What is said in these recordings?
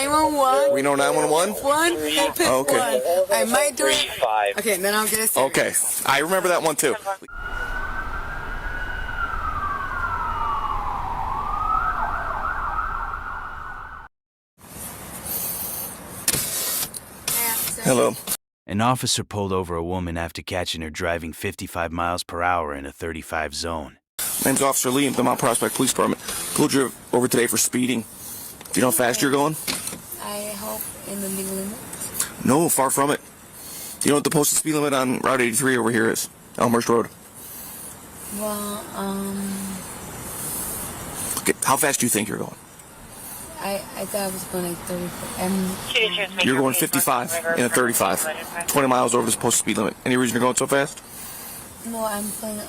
911. Reno 911? One, pick Okay. one. I might do it. Okay, then I'll get it. Okay. I remember that one too. Hello. An officer pulled over a woman after catching her driving 55 miles per hour in a 35 zone. Name's Officer Lee. I'm the Mount Prospect Police Department. Pulled you over today for speeding. Do you know how fast you're going? I hope in the legal limit. No, far from it. Do you know what the posted speed limit on Route 83 over here is? Elmhurst Road. Well, Okay, how fast do you think you're going? I thought I was going like 30. You're going 55 in a 35. 20 miles over this posted speed limit. Any reason you're going so fast? No, I'm playing.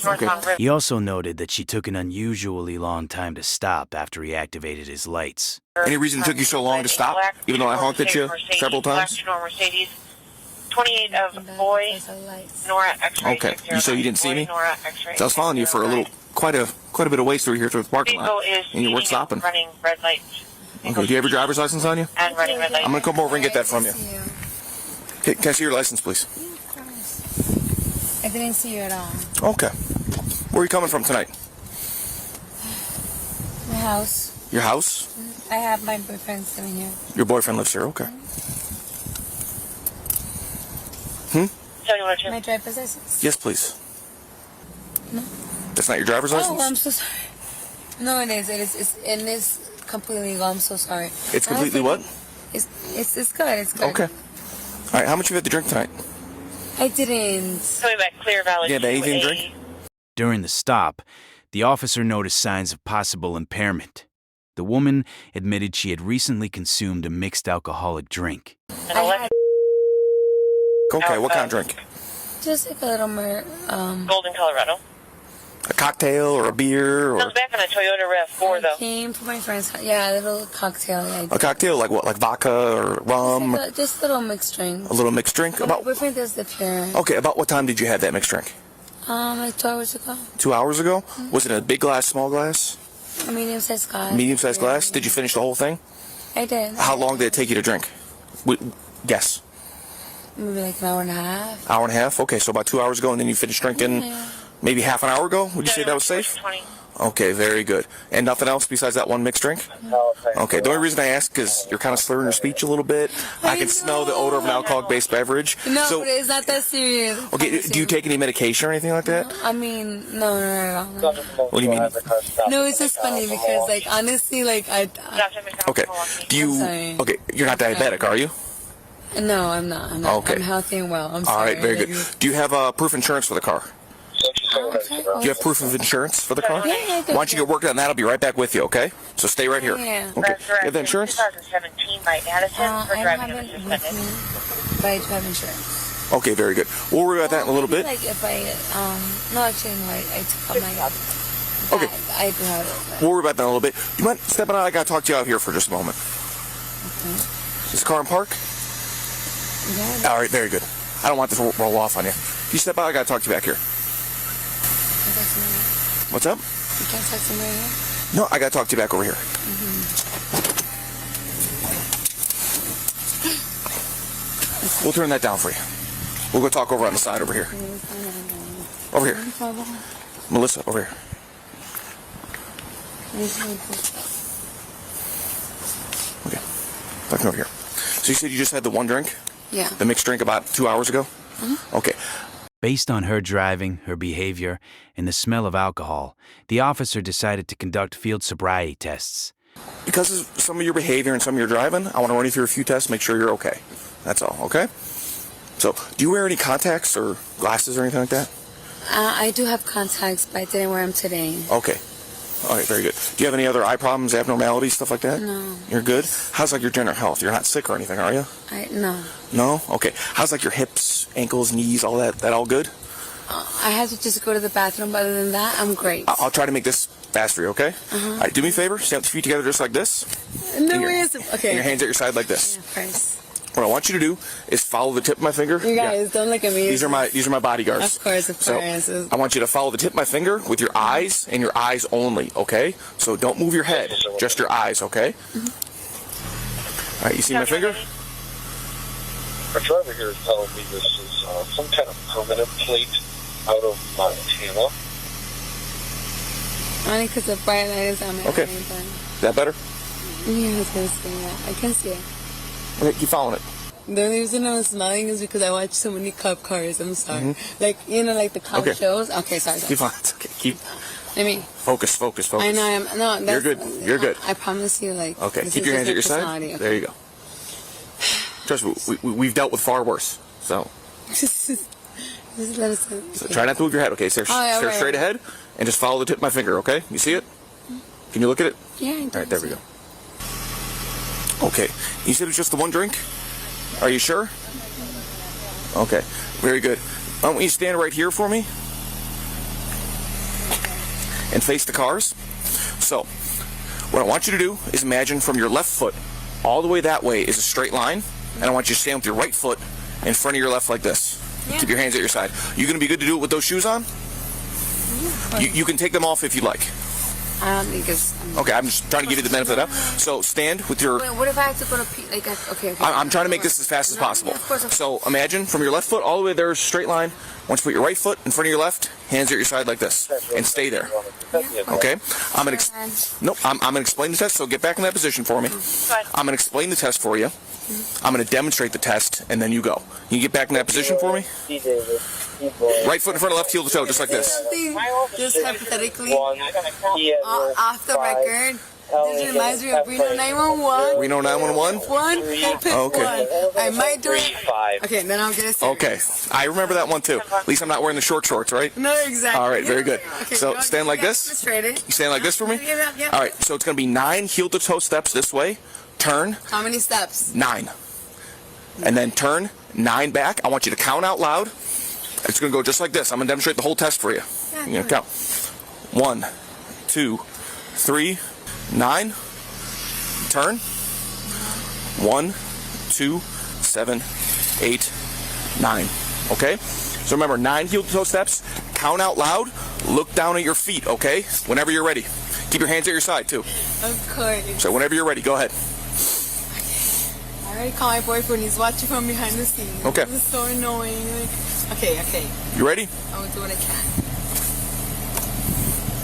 Okay. He also noted that she took an unusually long time to stop after he activated his lights. Any reason it took you so long to stop, even though I honked at you several times? 28 of boy, Nora X-ray. Okay, so you didn't see me? So I was following you for quite a bit of ways through here to the parking lot, and you weren't stopping. Running red lights. Okay, do you have your driver's license on you? And running red lights. I'm gonna come over and get that from you. Okay, can I see your license, please? I didn't see you at all. Okay. Where are you coming from tonight? My house. Your house? I have my boyfriend sitting here. Your boyfriend lives here, okay. My driver's license? Yes, please. No. That's not your driver's license? Oh, I'm so sorry. No, it is. It is completely legal. I'm so sorry. It's completely what? It's good. It's good. Okay. All right, how much have you had to drink tonight? I didn't. Coming back clear, valid. You have anything to drink? During the stop, the officer noticed signs of possible impairment. The woman admitted she had recently consumed a mixed alcoholic drink. Okay, what kind of drink? Just like a little more, Golden, Colorado. A cocktail or a beer? Or Comes back on a Toyota RAV4, though. I came from my friend's house. Yeah, a little cocktail. Yeah, a cocktail, like what? Like vodka or rum? Just a little mixed drink. A little mixed drink? My boyfriend does the pure. Okay, about what time did you have that mixed drink? Like 2 hours ago. 2 hours ago? Mm-hmm. Was it a big glass, small glass? A medium-sized glass. Medium-sized glass? Did you finish the whole thing? I did. How long did it take you to drink? Guess. Maybe like an hour and a half. Hour and a half? Okay, so about 2 hours ago, and then you finished drinking maybe half an hour ago? Would you say that was safe? 20. Okay, very good. And nothing else besides that one mixed drink? Okay, the only reason I ask is you're kind of slurring your speech a little bit. I can smell the odor of an alcoholic-based beverage. No, but it's not that serious. Okay, do you take any medication or anything like that? I mean, no, not at all. What do you mean? No, it's just funny because, like, honestly, like, Okay, okay, you're not diabetic, are you? No, I'm not. Okay. I'm healthy and well. I'm sorry. All right, very good. Do you have proof of insurance for the car? Okay. Do you have proof of insurance for the car? Yeah, Why don't you get working on that? I'll be right back with you, okay? So stay right here. Yeah. Okay. You have the insurance? 2017 by Addison for I driving haven't under with suspended. me, but I do have insurance. Okay, very good. We'll worry about that in a little bit. Like if I, no, actually, no, I took out my bag. Okay. I do have it. We'll worry about that in a little bit. Do you mind stepping out? I gotta talk to you out here for just a moment. Okay. Is the car in park? Yeah. All right, very good. I don't want this to roll off on you. If you step out, I gotta talk to you back here. What's up? You can't talk to me right here? No, I gotta talk to you back over here. We'll turn that down for you. We'll go talk over on the side over here. Over here. Melissa, over here. Okay. Talking over here. So you said you just had the one drink? Yeah. The mixed drink about 2 hours ago? Okay. Based on her driving, her behavior, and the smell of alcohol, the officer decided to conduct field sobriety tests. Because of some of your behavior and some of your driving, I want to run you through a few tests, make sure you're okay. That's all, okay? So, do you wear any contacts or glasses or anything like that? I do have contacts, but I didn't wear them today. Okay. All right, very good. Do you have any other eye problems, abnormalities, stuff like that? No. You're good? How's like your general health? You're not sick or anything, are you? No. No? Okay. How's like your hips, ankles, knees, all that? That all good? I have to just go to the bathroom, but other than that, I'm great. I'll try to make this fast for you, okay? All right, do me a favor. Stand with your feet together just like this. No, And okay. And your hands at your side like this. Yeah, of course. What I want you to do is follow the tip of my finger. You guys, don't look at me. These are my bodyguards. Of course. So I want you to follow the tip of my finger with your eyes and your eyes only, okay? So don't move your head, just your eyes, okay? All right, you see my finger? Our driver here is telling me this is some kind of permanent plate out of Montana. Only because the bright light is on my Okay. eye, but- Is that better? Yeah, I was gonna say that. I can see it. Okay, keep following it. The only reason I was smiling is because I watch so many cop cars. I'm sorry. Like, you know, like the cop Okay. shows. Okay, sorry. Keep following it. Okay, keep Let me. focus. I know I'm. No, that's, You're good. You're good. I promise you, like. Okay, this keep is your a hands at good your side. personality, okay. There you go. Trust me, we've dealt with far worse. So Just let us. So try not to move your head, okay? Stare, yeah, stare right. straight ahead and just follow the tip of my finger, okay? You see it? Can you look at it? Yeah, I All right, there we go. Okay. You said it was just the one drink? Are you sure? Okay. Very good. Why don't you stand right here for me? And face the cars. So, what I want you to do is imagine from your left foot all the way that way is a straight line, and I want you to stand with your right foot in front of your left like this. Yeah. Keep your hands at your side. You gonna be good to do it with those shoes on? You can take them off if you like. I don't think it's. Okay, I'm just trying to give you the benefit of that. So stand with your... Wait, what if I have to go to pee? Like, okay. I'm trying to make this as fast as possible. Yeah, of course. So imagine from your left foot all the way there, straight line. Once you put your right foot in front of your left, hands at your side like this, and stay there. Okay? I'm gonna I'm gonna explain the test. So get back in that position for me. I'm gonna explain the test for you. I'm gonna demonstrate the test, and then you go. Can you get back in that position for me? Right foot in front of left heel to toe, just like this. Something, just hypothetically, off the record, this reminds me of Reno 911. Reno 911? One, pick Okay. one. I might do it. Okay, then I'll get it. Okay. I remember that one too. At least I'm not wearing the short shorts, right? No, exactly. All right, very good. Okay, So stand like this. Straight it. You stand like this for me? Yep. All right, so it's going to be 9 heel to toe steps this way. Turn. How many steps? 9. And then turn 9 back. I want you to count out loud. It's going to go just like this. I'm going to demonstrate the whole test for you. Yeah, You're going to count. 1, 2, 3, 9. Turn. 1, 2, 7, 8, 9. Okay? So remember, 9 heel to toe steps. Count out loud. Look down at your feet, okay? Whenever you're ready. Keep your hands at your side, too. Of course. So whenever you're ready, go ahead. I already called my boyfriend. He's watching from behind the scenes. Okay. This is so annoying. Like, okay. You ready? I will do what I can.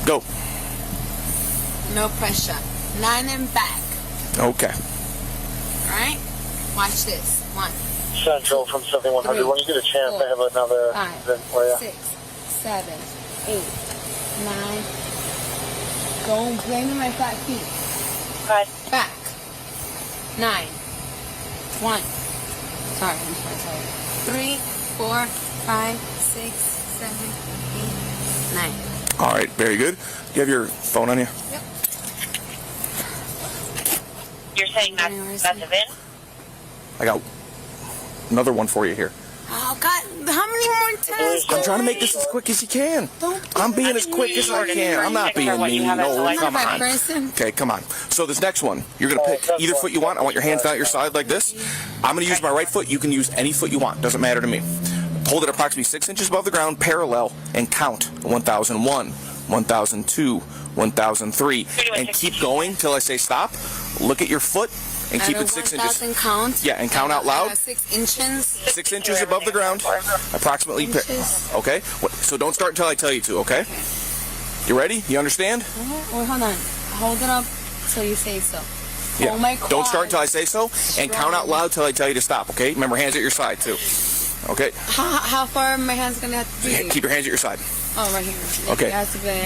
Go. No pressure. 9 and back. Okay. Alright? Watch this. 1, Central from 7100. When you get a chance, I have another 5, event for you. 6, 7, 8, 9. Go blame my flat feet. Back. 9. 1. Sorry. 3, 4, 5, 6, 7, 8, 9. All right, very good. Do you have your phone on you? Yep. You're saying that's a VIN? I got another one for you here. Oh, God. How many more tests? I'm trying to make this as quick as you can. I'm being as quick as I can. I'm not being mean. No, come on. Okay, come on. So this next one, you're going to pick either foot you want. I want your hands down at your side like this. I'm going to use my right foot. You can use any foot you want. Doesn't matter to me. Hold it approximately 6 inches above the ground, parallel, and count 1001, 1002, 1003, and keep going till I say stop. Look at your foot and keep it 6 inches. Count? Yeah, and count out loud. 6 inches. 6 inches above the ground, approximately. Okay? So don't start until I tell you to, okay? You ready? You understand? Wait, hold on. Hold it up till you say so. Yeah. Oh my God. Don't start until I say so, and count out loud till I tell you to stop, okay? Remember, hands at your side, too. Okay? How far are my hands going to have to be? Keep your hands at your side. Oh, right here. Okay.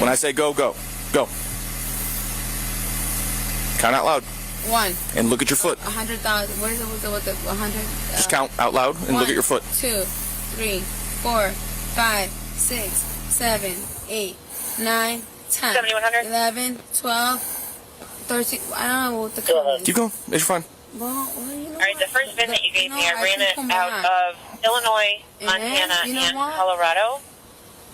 When I say go, go. Go. Count out loud. 1. And look at your foot. 100,000. What is it with the 100? Just count out loud and look at your foot. 2, 3, 4, 5, 6, 7, 8, 9, 10, 7100? 11, 12, 13. I don't know what the count is. Keep going. It's fine. Well, you know All right, the first VIN that you gave me, I ran can it come out back. of Illinois, And then, Montana, you know and what? Colorado.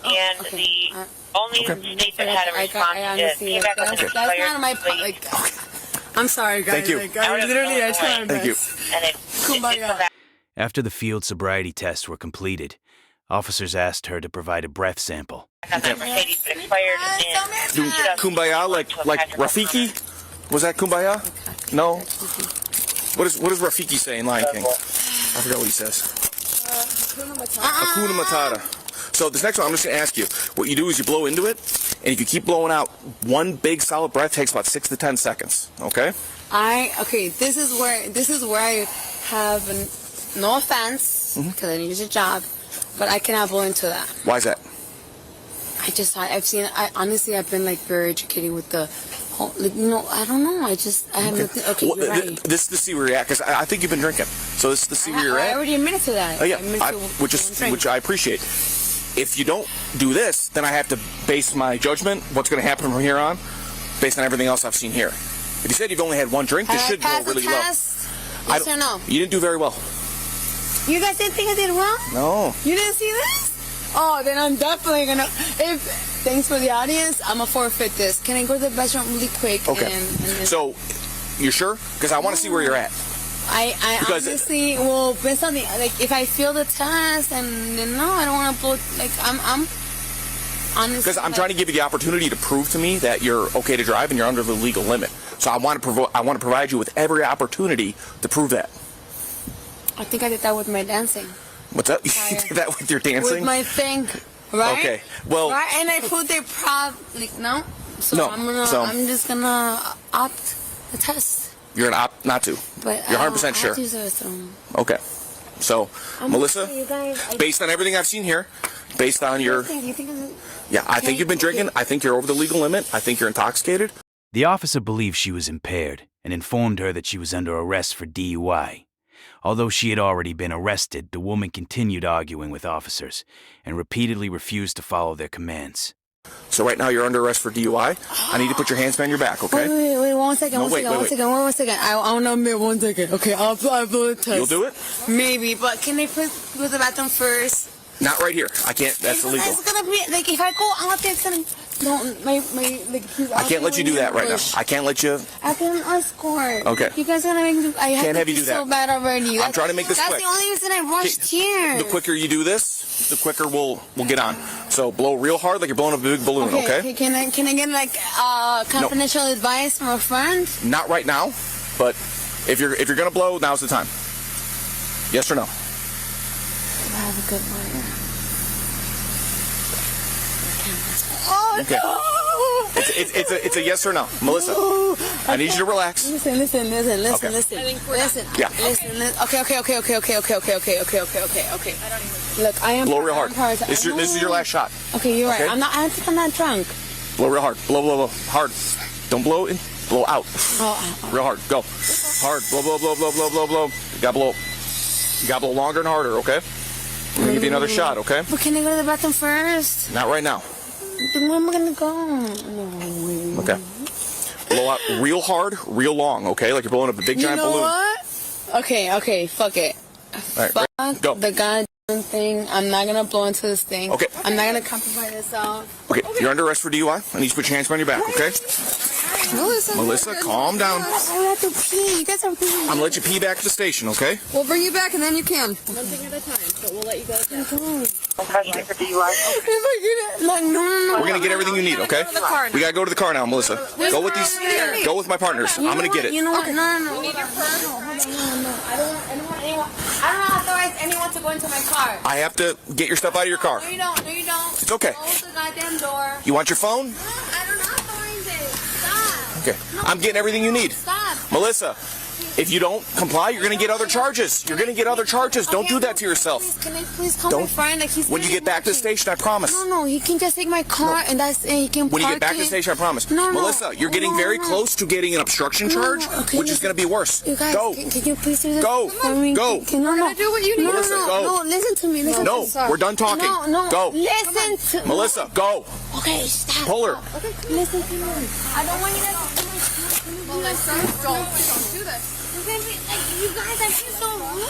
And okay. the only state that had a response came back with an That's not my expired like. I'm sorry, guys. Thank you. Like, I literally, I tried my Thank you. best. and it did come back. After the field sobriety tests were completed, officers asked her to provide a breath sample. on that Mercedes, but expired in Do kumbaya like Rafiki? Was that kumbaya? No? What does Rafiki say in Lion King? I forgot what he says. Hakuna Matata. So this next one, I'm just going to ask you. What you do is you blow into it, and if you keep blowing out one big solid breath, takes about 6 to 10 seconds. Okay? This is where I have no offense, because I need a job, but I cannot blow into that. Why is that? I've been like very educated with the whole, like, you know, I don't know. I have nothing. Okay, well, you're right. This is to see where you're at, because I think you've been drinking. So this is to see where you're at. I already admitted to that. Oh yeah, which I appreciate. If you don't do this, then I have to base my judgment, what's going to happen from here on, based on everything else I've seen here. If you said you've only had one drink, this should go really low. Yes or no? You didn't do very well. You guys didn't think I did well? No. You didn't see this? Oh, then I'm definitely gonna. Thanks for the audience. I'm gonna forfeit this. Can I go to the restroom really quick? Okay. So, you sure? Because I want to see where you're at. I honestly, based on if I feel the test, and then no, I don't want to blow. Like I'm honestly. Because I'm trying to give you the opportunity to prove to me that you're okay to drive and you're under the legal limit. So I want to provide you with every opportunity to prove that. I think I did that with my dancing. What's that? You did that with your dancing? With my thing, right? Okay. Well. Right, and I put their no. So no. I'm just gonna opt the test. You're gonna opt not to. But you're 100% sure. Okay. So, Melissa, based on everything I've seen here, based on your, I think you've been drinking. I think you're over the legal limit. I think you're intoxicated. The officer believed she was impaired and informed her that she was under arrest for DUI. Although she had already been arrested, the woman continued arguing with officers and repeatedly refused to follow their commands. So right now you're under arrest for DUI. I need to put your hands behind your back, okay? Wait, 1 second, no, one second. I want to admit 1 second. Okay, I'll blow the test. You'll do it? Maybe, but can they put the bathroom first? Not right here. I can't. That's illegal. It's gonna be like if I go out there, it's gonna. No, I can't let you do that right now. I can't let you. I can escort. Okay. You guys are gonna make me. I can't have you do that. So bad already. I'm trying to make this quick. That's the only reason I rushed here. The quicker you do this, the quicker we'll get on. So blow real hard like you're blowing a big balloon. Okay. Can I get like confidential advice from a friend? Not right now, but if you're gonna blow, now's the time. Yes or no? I have a good lawyer. Okay. No. It's a yes or no, Melissa. I need you to relax. Listen. Yeah. Okay. Look, I am. Blow real hard. This is your last shot. Okay, you're right. I think I'm not drunk. Blow real hard. Blow hard. Don't blow in. Blow out. Real hard. Go. Hard. Blow. You gotta blow longer and harder. Okay. I'm gonna give you another shot. Okay. But can I go to the bathroom first? Not right now. Then where am I gonna go? Okay. Blow out real hard, real long, okay? Like you're blowing up a big giant balloon. You know what? Okay, fuck it. All right, fuck go. The goddamn thing. I'm not gonna blow into this thing. Okay. I'm not gonna compromise myself. Okay, you're under arrest for DUI. I need you to put your hands behind your back, okay? Melissa, calm down. I have to pee. You guys are peeing. I'm gonna let you pee back to the station, okay? We'll bring you back and then you can. One thing at a time, but we'll let you go. Custody for DUI. If I get it, like, no. We're gonna get everything you need, okay? We gotta go to the car now, Melissa. Go with these. Go with my partners. I'm gonna get it. You know what? No. We need your purse. No. I don't authorize anyone to go into my car. I have to get your stuff out of your car. No, you don't. It's okay. Close the goddamn door. You want your phone? No, I don't authorize it. Stop. Okay. I'm getting everything you need. Stop. Melissa, if you don't comply, you're going to get other charges. You're going to get other charges. Don't do that to yourself. Can I please call my friend? Like when you get back to the station, I promise. No, he can just take my car and he can park when you get back to the station, I promise. No. Melissa, you're getting very close to getting an obstruction charge, which is going to be worse. You guys, go. Can you please do this? Go. Go. No. Do what you need. Melissa, go. No, listen to me. No, we're done talking. No. Go. Listen to Melissa, go. Okay, stop. Pull her. Okay, listen to me. I don't want you to Melissa, don't do this. You guys, I feel so rude.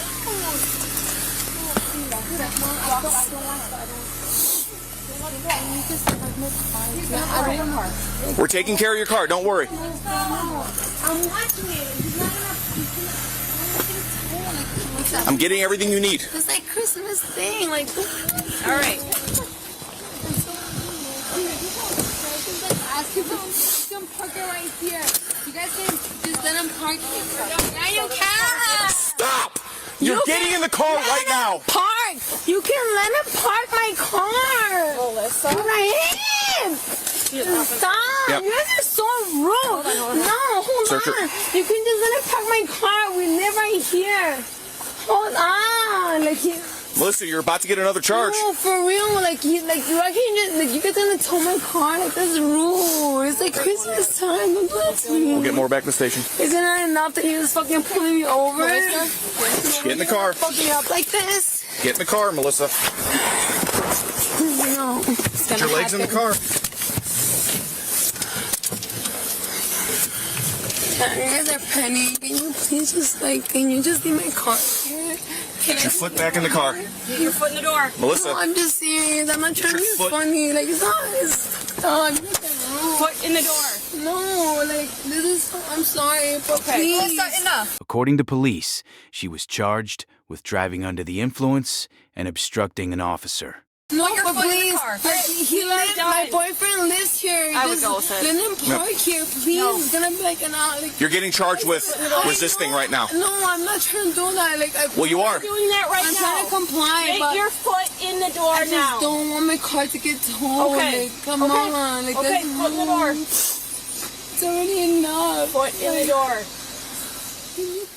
We're taking care of your car. Don't worry. I'm watching it. I'm getting everything you need. It's like Christmas thing. Like, all right. ask you to park it right here. You guys can just let him park it. Yeah, you can. Stop! You're getting in the car right now. Park! You can let him park my car! Melissa? Right. Stop! Yep. You guys are so rude! No, hold Search on! You can just let him park my car! We live right here! Hold on! Like, Melissa, you're about to get another charge. no, for real, like you guys gonna tow my car, like that's rude. It's like Christmas time, don't do that to me. We'll get more back in the station. Isn't it enough that he was fucking pulling me over? Get in the car. Fucking me up like this? Get in the car, Melissa. No. Put your legs in the car. You guys are petty. Can you please just can you just leave my car here? Get your foot back in the car. Get your foot in the door. Melissa. No, I'm just serious. I'm not trying to be funny. Like, it's not. Foot in the door. No, like, this is. I'm sorry, but please. Melissa, enough. According to police, she was charged with driving under the influence and obstructing an officer. No, Put your but foot in the please. car. He let my boyfriend lives here. I would Just go with it. let him park here, please. It's gonna be like an hour. Like, You're getting charged with resisting right now. No, I'm not trying to do that. Like, Well, you are. Doing that right I'm now. trying to comply, Get but your foot in the door I just now. don't want my car to get towed. Okay. Like, come on. Like, Okay, that's foot in the door. It's already enough. Foot in the door. Can you